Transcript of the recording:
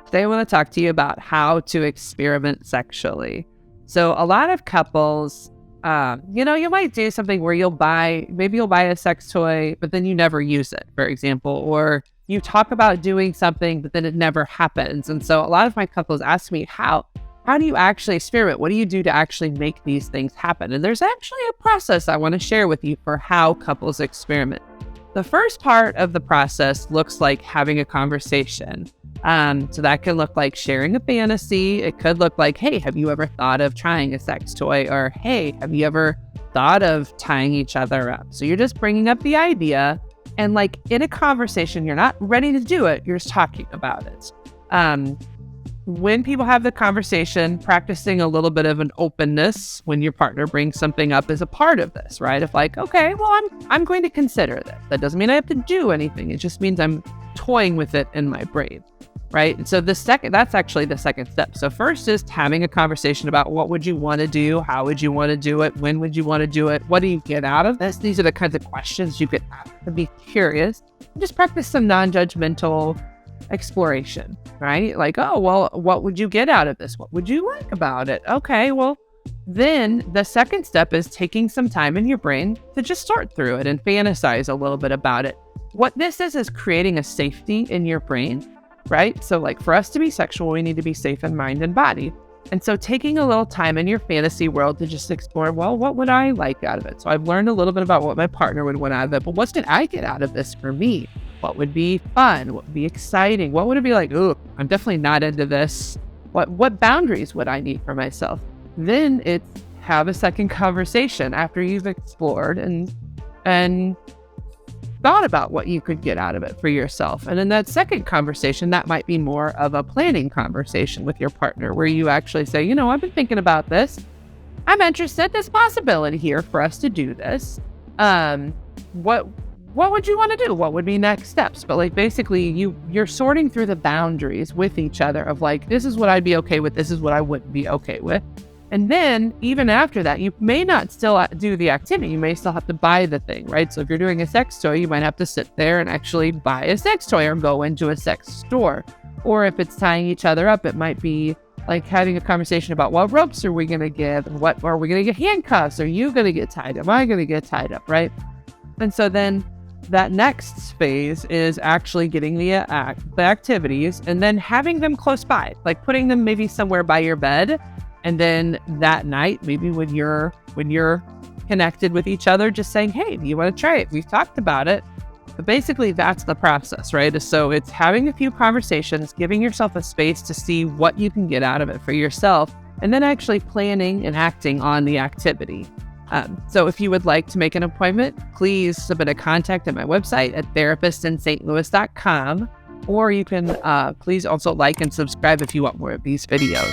Today I want to talk to you about how to experiment sexually. So a lot of couples, you might do something where maybe you'll buy a sex toy, but then you never use it, for example, or you talk about doing something, but then it never happens. And so a lot of my couples ask me, how do you actually experiment? What do you do to actually make these things happen? And there's actually a process I want to share with you for how couples experiment. The first part of the process looks like having a conversation. So that can look like sharing a fantasy. It could look like, hey, have you ever thought of trying a sex toy? Or, hey, have you ever thought of tying each other up? So you're just bringing up the idea, and like in a conversation, you're not ready to do it. You're just talking about it. When people have the conversation, practicing a little bit of an openness when your partner brings something up is a part of this, right? Of like, okay, well, I'm going to consider this. That doesn't mean I have to do anything. It just means I'm toying with it in my brain, right? And so that's actually the second step. So first is having a conversation about what would you want to do? How would you want to do it? When would you want to do it? What do you get out of this? These are the kinds of questions you could ask to be curious. Just practice some non-judgmental exploration, right? Like, oh, well, what would you get out of this? What would you like about it? Okay, well, then the second step is taking some time in your brain to just sort through it and fantasize a little bit about it. What this is creating a safety in your brain, right? So like for us to be sexual, we need to be safe in mind and body. And so taking a little time in your fantasy world to just explore, well, what would I like out of it? So I've learned a little bit about what my partner would want out of it, but what did I get out of this for me? What would be fun? What would be exciting? What would it be like? Oh, I'm definitely not into this. What boundaries would I need for myself? Then it's have a second conversation after you've explored and thought about what you could get out of it for yourself. And in that second conversation, that might be more of a planning conversation with your partner where you actually say, I've been thinking about this. I'm interested. There's a possibility here for us to do this. What would you want to do? What would be next steps? But like basically you're sorting through the boundaries with each other of like, this is what I'd be okay with. This is what I wouldn't be okay with. And then even after that, you may not still do the activity. You may still have to buy the thing, right? So if you're doing a sex toy, you might have to sit there and actually buy a sex toy or go into a sex store. Or if it's tying each other up, it might be like having a conversation about what ropes are we going to give? And what are we going to get handcuffs? Are you going to get tied up? Am I going to get tied up, right? And so then that next phase is actually getting the activities and then having them close by, like putting them maybe somewhere by your bed. And then that night, maybe when you're connected with each other, just saying, hey, do you want to try it? We've talked about it. But basically, that's the process, right? So it's having a few conversations, giving yourself a space to see what you can get out of it for yourself, and then actually planning and acting on the activity. So if you would like to make an appointment, please submit a contact at my website at therapistintlouis.com, or you can please also like and subscribe if you want more of these videos.